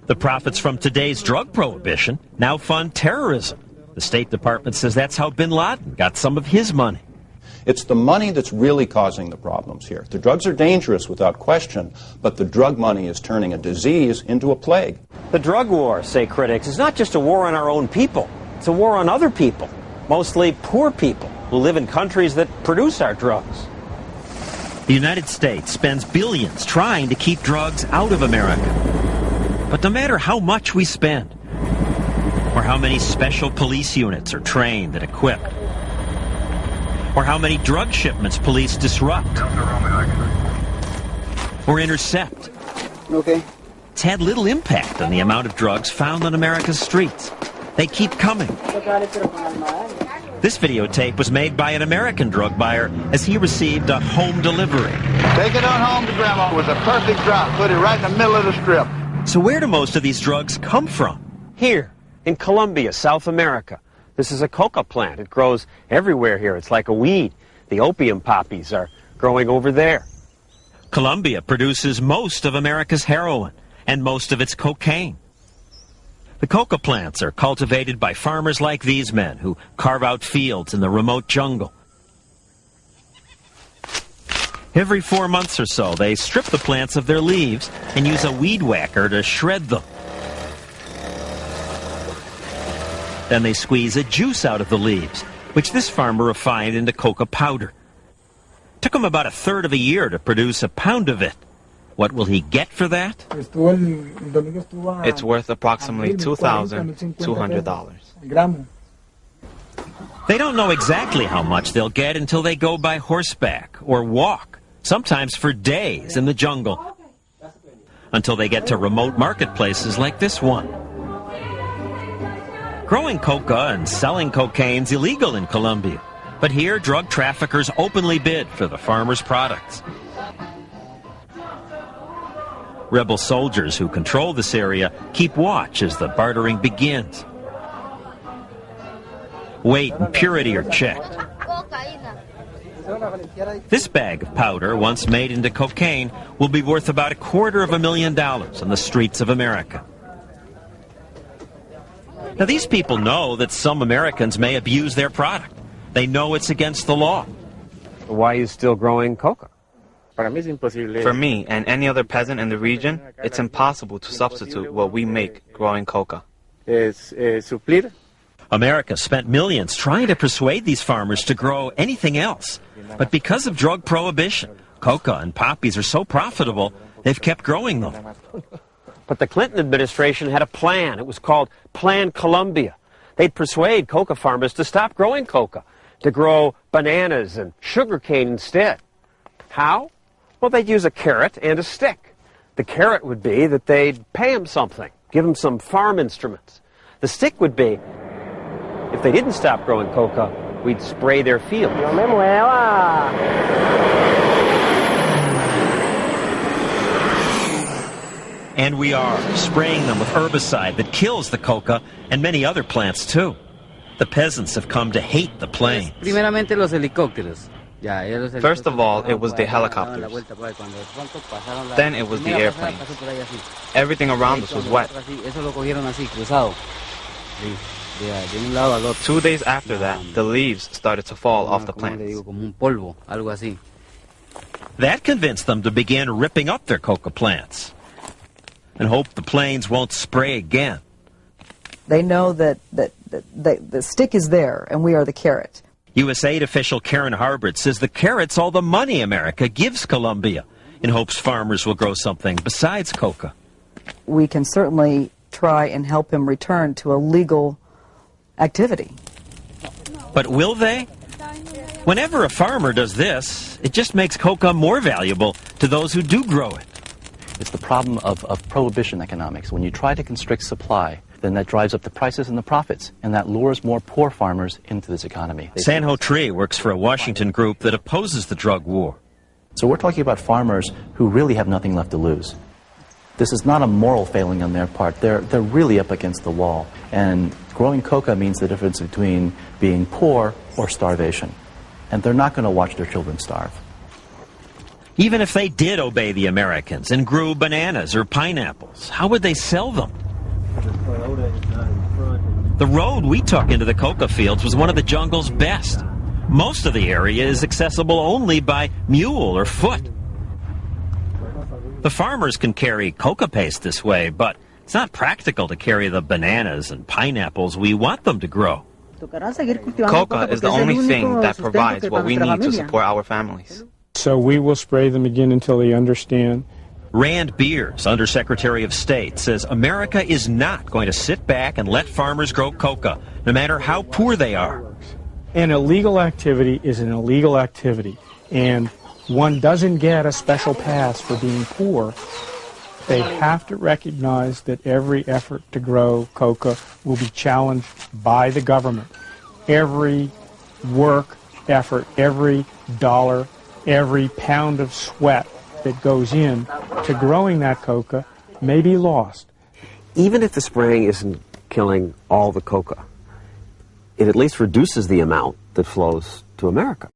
The profits from today's drug prohibition now fund terrorism. The State Department says that's how bin Laden got some of his money. It's the money that's really causing the problems here. The drugs are dangerous without question, but the drug money is turning a disease into a plague. The drug war, say critics, is not just a war on our own people. It's a war on other people, mostly poor people who live in countries that produce our drugs. The United States spends billions trying to keep drugs out of America. But no matter how much we spend, or how many special police units are trained and equipped, or how many drug shipments police disrupt or intercept, it's had little impact on the amount of drugs found on America's streets. They keep coming. This videotape was made by an American drug buyer as he received a home delivery. Take it on home to Grandma. It was a perfect drop. Put it right in the middle of the strip. So where do most of these drugs come from? Here, in Colombia, South America. This is a coca plant. It grows everywhere here. It's like a weed. The opium poppies are growing over there. Colombia produces most of America's heroin and most of its cocaine. The coca plants are cultivated by farmers like these men who carve out fields in the remote jungle. Every 4 months or so, they strip the plants of their leaves and use a weed whacker to shred them. Then they squeeze a juice out of the leaves, which this farmer refined into coca powder. It took him about a third of a year to produce a pound of it. What will he get for that? It's worth approximately $2,200. They don't know exactly how much they'll get until they go by horseback or walk, sometimes for days in the jungle, until they get to remote marketplaces like this one. Growing coca and selling cocaine's illegal in Colombia, but here drug traffickers openly bid for the farmers' products. Rebel soldiers who control this area keep watch as the bartering begins. Weight and purity are checked. This bag of powder, once made into cocaine, will be worth about $250,000 on the streets of America. Now, these people know that some Americans may abuse their product. They know it's against the law. Why are you still growing coca? For me and any other peasant in the region, it's impossible to substitute what we make growing coca. America spent millions trying to persuade these farmers to grow anything else. But because of drug prohibition, coca and poppies are so profitable, they've kept growing them. But the Clinton administration had a plan. It was called Plan Colombia. They'd persuade coca farmers to stop growing coca, to grow bananas and sugarcane instead. How? Well, they'd use a carrot and a stick. The carrot would be that they'd pay them something, give them some farm instruments. The stick would be, if they didn't stop growing coca, we'd spray their fields. No me mueva. And we are spraying them with herbicide that kills the coca and many other plants too. The peasants have come to hate the plains. Primeramente los helicópteros. First of all, it was the helicopters. Then it was the airplanes. Everything around us was wet. 2 days after that, the leaves started to fall off the plants. That convinced them to begin ripping up their coca plants and hope the plains won't spray again. They know that the stick is there and we are the carrot. USAID official Karen Harbert says the carrot's all the money America gives Colombia in hopes farmers will grow something besides coca. We can certainly try and help him return to a legal activity. But will they? Whenever a farmer does this, it just makes coca more valuable to those who do grow it. It's the problem of prohibition economics. When you try to constrict supply, then that drives up the prices and the profits, and that lures more poor farmers into this economy. Sanho Tree works for a Washington group that opposes the drug war. So we're talking about farmers who really have nothing left to lose. This is not a moral failing on their part. They're really up against the wall. And growing coca means the difference between being poor or starvation. And they're not going to watch their children starve. Even if they did obey the Americans and grew bananas or pineapples, how would they sell them? The road we took into the coca fields was one of the jungle's best. Most of the area is accessible only by mule or foot. The farmers can carry coca paste this way, but it's not practical to carry the bananas and pineapples we want them to grow. Coca is the only thing that provides what we need to support our families. So we will spray them again until they understand. Rand Beers, Undersecretary of State, says America is not going to sit back and let farmers grow coca, no matter how poor they are. An illegal activity is an illegal activity, and one doesn't get a special pass for being poor. They have to recognize that every effort to grow coca will be challenged by the government. Every work effort, every dollar, every pound of sweat that goes in to growing that coca may be lost. Even if the spraying isn't killing all the coca, it at least reduces the amount that flows to America.